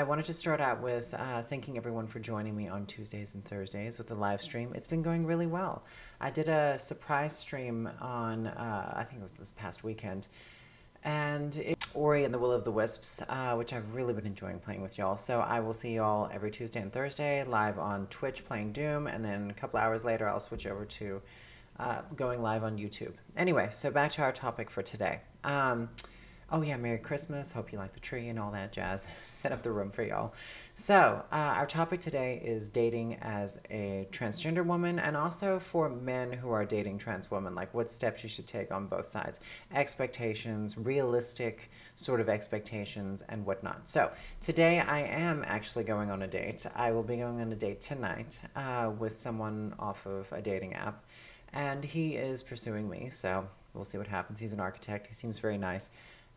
I wanted to start out with thanking everyone for joining me on Tuesdays and Thursdays with the live stream. It's been going really well. I did a surprise stream on, I think it was this past weekend, and it's Ori and the Will of the Wisps, which I've really been enjoying playing with y'all. So I will see y'all every Tuesday and Thursday live on Twitch playing Doom, and then a couple hours later I'll switch over to going live on YouTube. Anyway, so back to our topic for today. Oh yeah, Merry Christmas. Hope you like the tree and all that jazz. Set up the room for y'all. So, our topic today is dating as a transgender woman and also for men who are dating trans women, like what steps you should take on both sides. Expectations, realistic sort of expectations, and whatnot. So, today I am actually going on a date. I will be going on a date tonight with someone off of a dating app. And he is pursuing me, so we'll see what happens. He's an architect. He seems very nice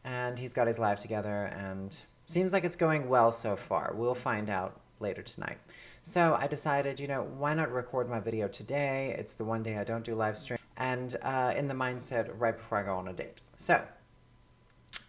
and he's got his life together and seems like it's going well so far. We'll find out later tonight. So I decided, why not record my video today? It's the one day I don't do live stream and in the mindset right before I go on a date. So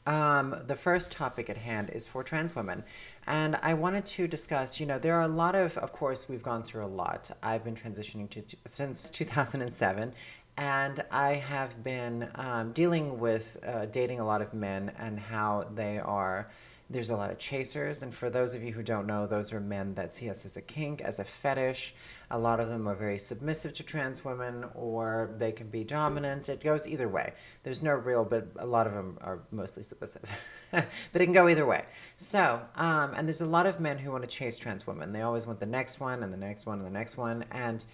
the first topic at hand is for trans women. And I wanted to discuss, there are a lot of course, we've gone through a lot. I've been transitioning since 2007. And I have been dealing with dating a lot of men and how there's a lot of chasers. And for those of you who don't know, those are men that see us as a kink, as a fetish. A lot of them are very submissive to trans women, or they can be dominant. It goes either way. There's no real, but a lot of them are mostly submissive. But it can go either way. So, and there's a lot of men who want to chase trans women. They always want the next one and the next one and the next one. And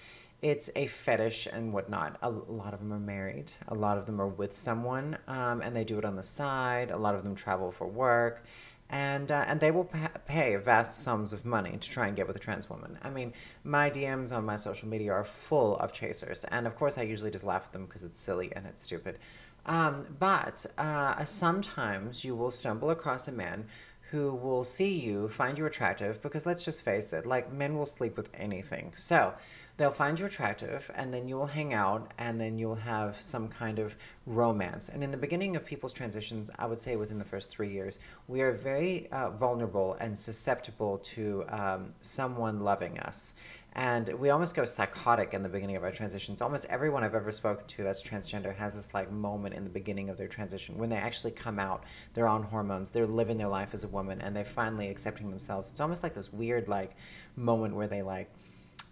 it's a fetish and whatnot. A lot of them are married. A lot of them are with someone, and they do it on the side. A lot of them travel for work, and they will pay vast sums of money to try and get with a trans woman. I mean, my DMs on my social media are full of chasers, and of course I usually just laugh at them because it's silly and it's stupid. But sometimes you will stumble across a man who will see you, find you attractive, because let's just face it, like men will sleep with anything. So they'll find you attractive and then you will hang out and then you'll have some kind of romance. And in the beginning of people's transitions, I would say within the first 3 years, we are very vulnerable and susceptible to someone loving us. And we almost go psychotic in the beginning of our transitions. Almost everyone I've ever spoken to that's transgender has this like moment in the beginning of their transition when they actually come out, they're on hormones, they're living their life as a woman, and they're finally accepting themselves. It's almost like this weird like moment where they like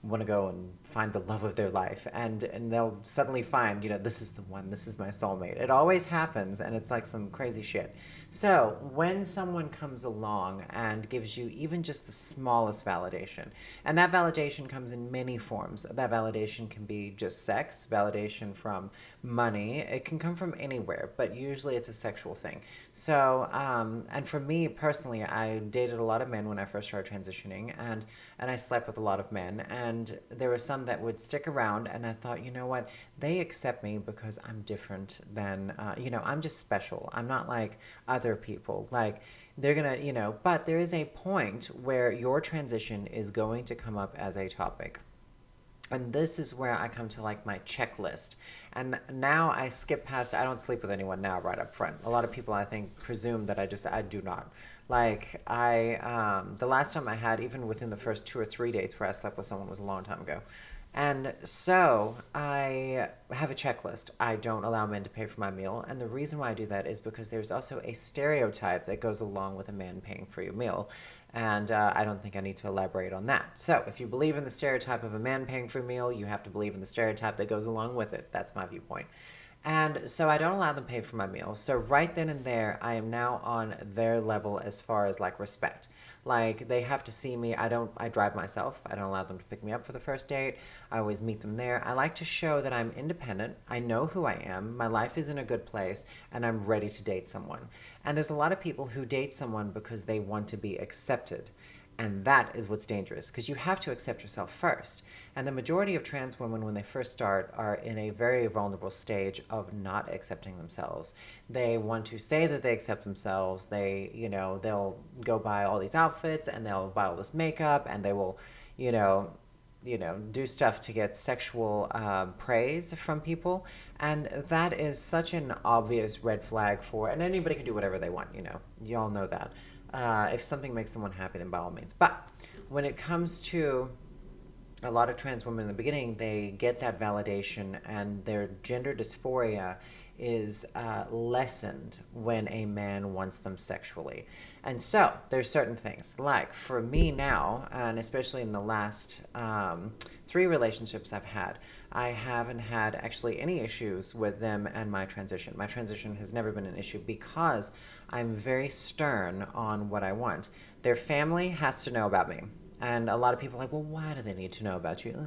want to go and find the love of their life, and they'll suddenly find, this is the one, this is my soulmate. It always happens, and it's like some crazy shit. So when someone comes along and gives you even just the smallest validation, and that validation comes in many forms. That validation can be just sex, validation from money, it can come from anywhere, but usually it's a sexual thing. So and for me personally, I dated a lot of men when I first started transitioning, and I slept with a lot of men, and there were some that would stick around, and I thought, you know what, they accept me because I'm different than, I'm just special. I'm not like other people. Like, they're gonna, but there is a point where your transition is going to come up as a topic. And this is where I come to like my checklist. And now I skip past, I don't sleep with anyone now right up front. A lot of people I think presume that I do not. Like the last time I had, even within the first 2 or 3 dates where I slept with someone was a long time ago. And so I have a checklist. I don't allow men to pay for my meal. And the reason why I do that is because there's also a stereotype that goes along with a man paying for your meal. And I don't think I need to elaborate on that. So if you believe in the stereotype of a man paying for a meal, you have to believe in the stereotype that goes along with it. That's my viewpoint. And so I don't allow them to pay for my meal. So right then and there, I am now on their level as far as like respect. Like they have to see me. I drive myself. I don't allow them to pick me up for the first date. I always meet them there. I like to show that I'm independent. I know who I am. My life is in a good place and I'm ready to date someone. And there's a lot of people who date someone because they want to be accepted. And that is what's dangerous, because you have to accept yourself first. And the majority of trans women, when they first start, are in a very vulnerable stage of not accepting themselves. They want to say that they accept themselves. They'll go buy all these outfits and they'll buy all this makeup and they will, do stuff to get sexual praise from people. And that is such an obvious red flag and anybody can do whatever they want, you all know that. If something makes someone happy, then by all means. But when it comes to a lot of trans women in the beginning, they get that validation, and their gender dysphoria is lessened when a man wants them sexually. And so there's certain things, like for me now, and especially in the last 3 relationships I've had, I haven't had actually any issues with them and my transition. My transition has never been an issue because I'm very stern on what I want. Their family has to know about me. And a lot of people are like, well, why do they need to know about you?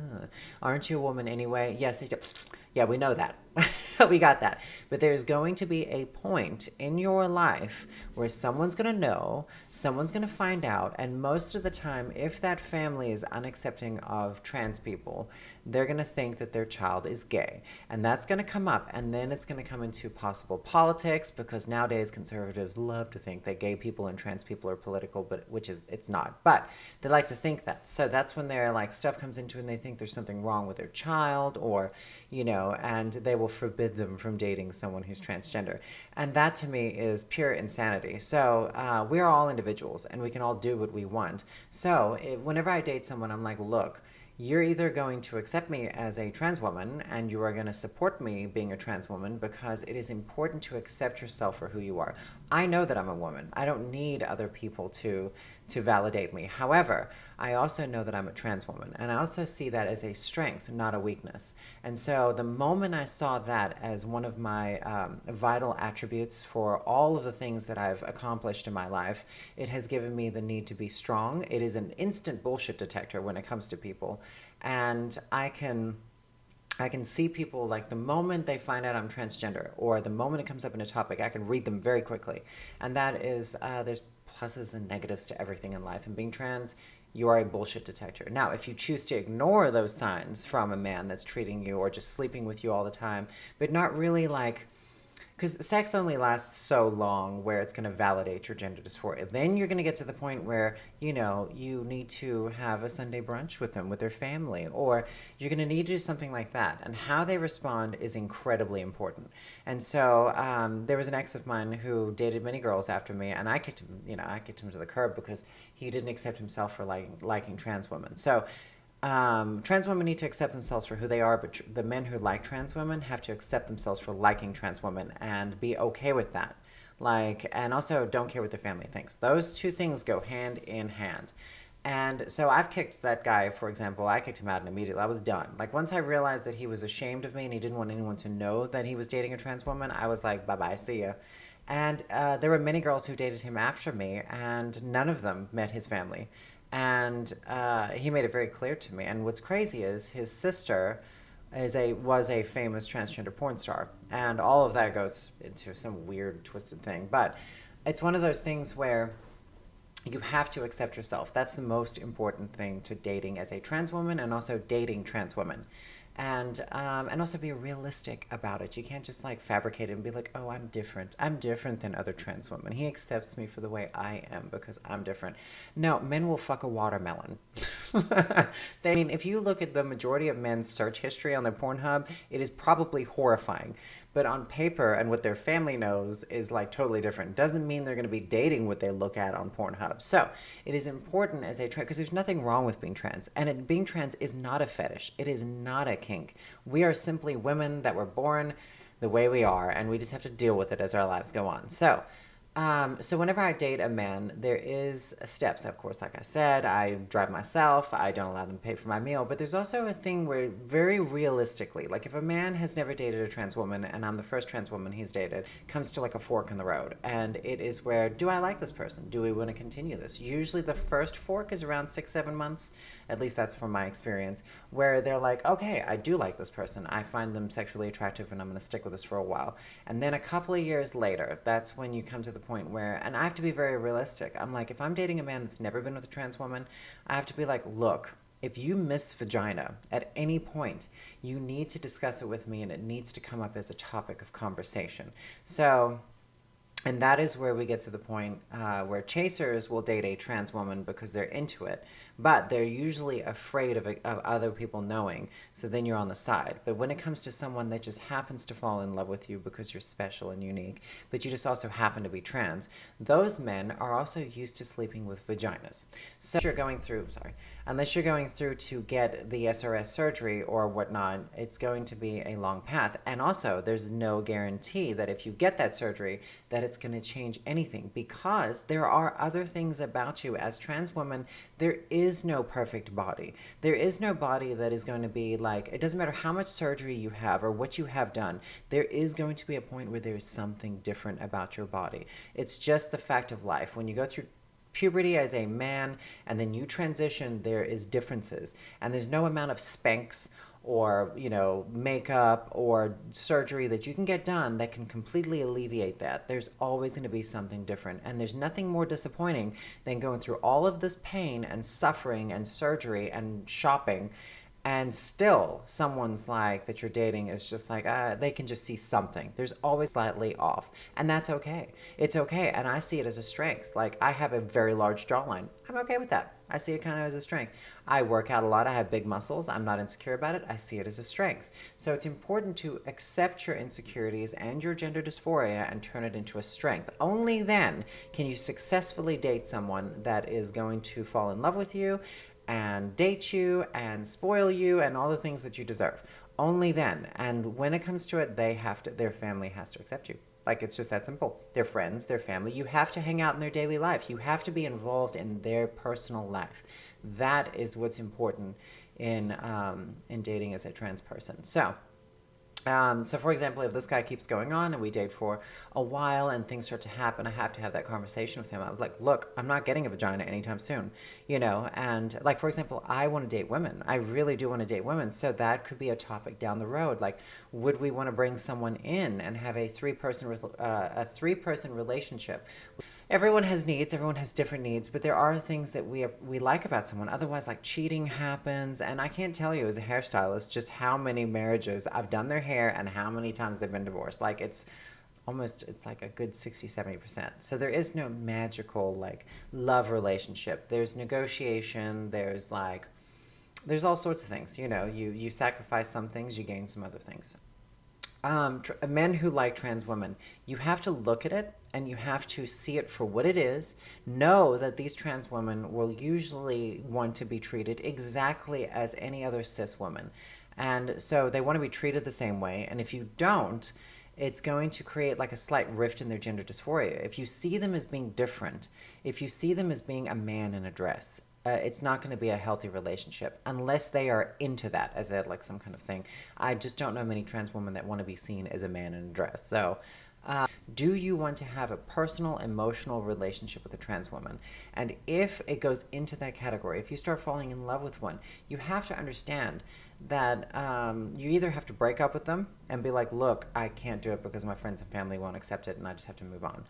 Aren't you a woman anyway? Yes, they do. Yeah, we know that. We got that. But there's going to be a point in your life where someone's going to know, someone's going to find out, and most of the time, if that family is unaccepting of trans people, they're going to think that their child is gay. And that's going to come up, and then it's going to come into possible politics, because nowadays conservatives love to think that gay people and trans people are political, but which is it's not. But they like to think that. So that's when their like stuff comes into it, and they think there's something wrong with their child, or and they will forbid them from dating someone who's transgender. And that to me is pure insanity. So we are all individuals, and we can all do what we want. So whenever I date someone, I'm like, look, you're either going to accept me as a trans woman, and you are going to support me being a trans woman, because it is important to accept yourself for who you are. I know that I'm a woman. I don't need other people to validate me. However, I also know that I'm a trans woman, and I also see that as a strength, not a weakness. And so the moment I saw that as one of my vital attributes for all of the things that I've accomplished in my life, it has given me the need to be strong. It is an instant bullshit detector when it comes to people. And I can see people, like, the moment they find out I'm transgender, or the moment it comes up in a topic, I can read them very quickly. And that is, there's pluses and negatives to everything in life. And being trans, you are a bullshit detector. Now, if you choose to ignore those signs from a man that's treating you or just sleeping with you all the time, but not really like, because sex only lasts so long where it's going to validate your gender dysphoria. Then you're going to get to the point where, you need to have a Sunday brunch with them, with their family, or you're going to need to do something like that. And how they respond is incredibly important. And so there was an ex of mine who dated many girls after me, and I kicked him to the curb because he didn't accept himself for liking trans women. So trans women need to accept themselves for who they are, but the men who like trans women have to accept themselves for liking trans women and be okay with that. And also don't care what their family thinks. Those two things go hand in hand. And so I've kicked that guy, for example, I kicked him out and immediately. I was done. Like, once I realized that he was ashamed of me and he didn't want anyone to know that he was dating a trans woman, I was like, bye bye, see ya. And there were many girls who dated him after me, and none of them met his family. And he made it very clear to me. And what's crazy is his sister was a famous transgender porn star, and all of that goes into some weird twisted thing. But it's one of those things where you have to accept yourself. That's the most important thing to dating as a trans woman, and also dating trans women. And also be realistic about it. You can't just like fabricate it and be like, oh, I'm different. I'm different than other trans women. He accepts me for the way I am because I'm different. No, men will fuck a watermelon. If you look at the majority of men's search history on their Pornhub, it is probably horrifying. But on paper, and what their family knows is like totally different. Doesn't mean they're going to be dating what they look at on Pornhub. So it is important as a trans, because there's nothing wrong with being trans. And being trans is not a fetish. It is not a kink. We are simply women that were born the way we are, and we just have to deal with it as our lives go on. So whenever I date a man, there is steps. Of course, like I said, I drive myself. I don't allow them to pay for my meal. But there's also a thing where, very realistically, like if a man has never dated a trans woman, and I'm the first trans woman he's dated, comes to like a fork in the road. And it is where, do I like this person? Do we want to continue this? Usually the first fork is around 6-7 months. At least that's from my experience, where they're like, okay, I do like this person. I find them sexually attractive, and I'm going to stick with this for a while. And then a couple of years later, that's when you come to the point where, and I have to be very realistic. I'm like, if I'm dating a man that's never been with a trans woman, I have to be like, look, if you miss vagina at any point, you need to discuss it with me, and it needs to come up as a topic of conversation. So And that is where we get to the point where chasers will date a trans woman because they're into it, but they're usually afraid of other people knowing. So then you're on the side. But when it comes to someone that just happens to fall in love with you because you're special and unique, but you just also happen to be trans, those men are also used to sleeping with vaginas. So if you're going through, sorry, unless you're going through to get the SRS surgery or whatnot, it's going to be a long path. And also, there's no guarantee that if you get that surgery, that it's going to change anything, because there are other things about you as trans women. There is no perfect body. There is no body that is going to be like, it doesn't matter how much surgery you have or what you have done, there is going to be a point where there is something different about your body. It's just the fact of life. When you go through puberty as a man and then you transition, there is differences, and there's no amount of Spanx or makeup or surgery that you can get done that can completely alleviate that. There's always going to be something different, and there's nothing more disappointing than going through all of this pain and suffering and surgery and shopping, and still someone's like that you're dating is just like they can just see something. There's always slightly off, and that's okay. It's okay, and I see it as a strength. Like, I have a very large jawline. I'm okay with that. I see it kind of as a strength. I work out a lot. I have big muscles. I'm not insecure about it. I see it as a strength. So it's important to accept your insecurities and your gender dysphoria and turn it into a strength. Only then can you successfully date someone that is going to fall in love with you and date you and spoil you and all the things that you deserve. Only then. And when it comes to it, their family has to accept you. Like, it's just that simple. Their friends, their family. You have to hang out in their daily life. You have to be involved in their personal life. That is what's important in dating as a trans person. So for example, if this guy keeps going on and we date for a while and things start to happen, I have to have that conversation with him. I was like, look, I'm not getting a vagina anytime soon, and like, for example, I want to date women. I really do want to date women. So that could be a topic down the road. Like, would we want to bring someone in and have a three-person relationship? Everyone has needs, everyone has different needs, but there are things that we like about someone. Otherwise, like, cheating happens, and I can't tell you as a hairstylist just how many marriages I've done their hair and how many times they've been divorced. Like, it's like a good 60-70%. So there is no magical, like, love relationship. There's negotiation, there's all sorts of things. You sacrifice some things, you gain some other things. Men who like trans women, you have to look at it and you have to see it for what it is. Know that these trans women will usually want to be treated exactly as any other cis woman. And so they want to be treated the same way. And if you don't, it's going to create like a slight rift in their gender dysphoria. If you see them as being different, if you see them as being a man in a dress, it's not going to be a healthy relationship unless they are into that as like some kind of thing. I just don't know many trans women that want to be seen as a man in a dress. So do you want to have a personal, emotional relationship with a trans woman? And if it goes into that category, if you start falling in love with one, you have to understand that you either have to break up with them and be like, look, I can't do it because my friends and family won't accept it and I just have to move on.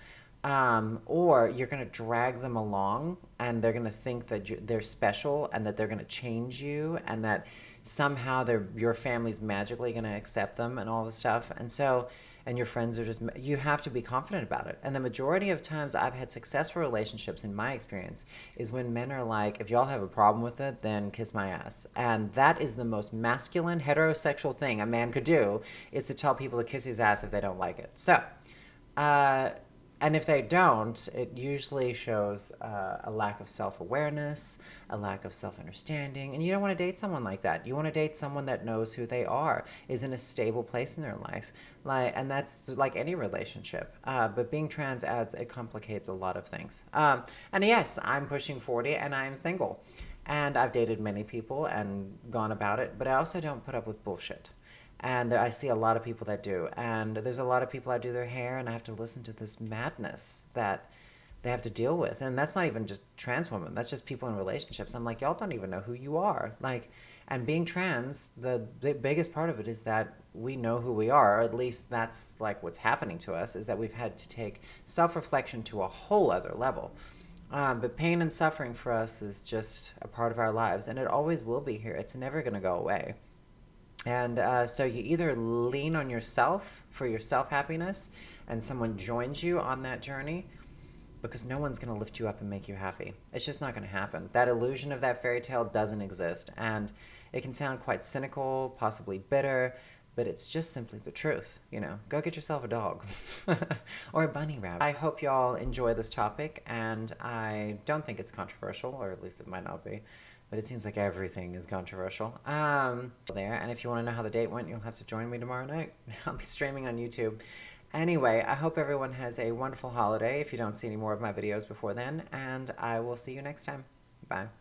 Or you're going to drag them along and they're going to think that they're special and that they're going to change you and that somehow your family's magically going to accept them and all this stuff. And your friends are just, you have to be confident about it. And the majority of times I've had successful relationships in my experience is when men are like, if y'all have a problem with it, then kiss my ass. And that is the most masculine, heterosexual thing a man could do, is to tell people to kiss his ass if they don't like it. So, and if they don't, it usually shows a lack of self-awareness, a lack of self-understanding, and you don't want to date someone like that. You want to date someone that knows who they are, is in a stable place in their life, and that's like any relationship. But being trans it complicates a lot of things. And yes, I'm pushing 40 and I am single, and I've dated many people and gone about it, but I also don't put up with bullshit. And I see a lot of people that do. And there's a lot of people that do their hair, and I have to listen to this madness that they have to deal with. And that's not even just trans women. That's just people in relationships. I'm like, y'all don't even know who you are. Like, and being trans, the biggest part of it is that we know who we are, or at least that's like what's happening to us, is that we've had to take self-reflection to a whole other level. But pain and suffering for us is just a part of our lives, and it always will be here. It's never going to go away. And so you either lean on yourself for your self happiness and someone joins you on that journey, because no one's going to lift you up and make you happy. It's just not going to happen. That illusion of that fairy tale doesn't exist. And it can sound quite cynical, possibly bitter, but it's just simply the truth. Go get yourself a dog or a bunny rabbit. I hope y'all enjoy this topic, and I don't think it's controversial, or at least it might not be. But it seems like everything is controversial. There, and if you want to know how the date went, you'll have to join me tomorrow night. I'll be streaming on YouTube. Anyway, I hope everyone has a wonderful holiday if you don't see any more of my videos before then, and I will see you next time. Bye.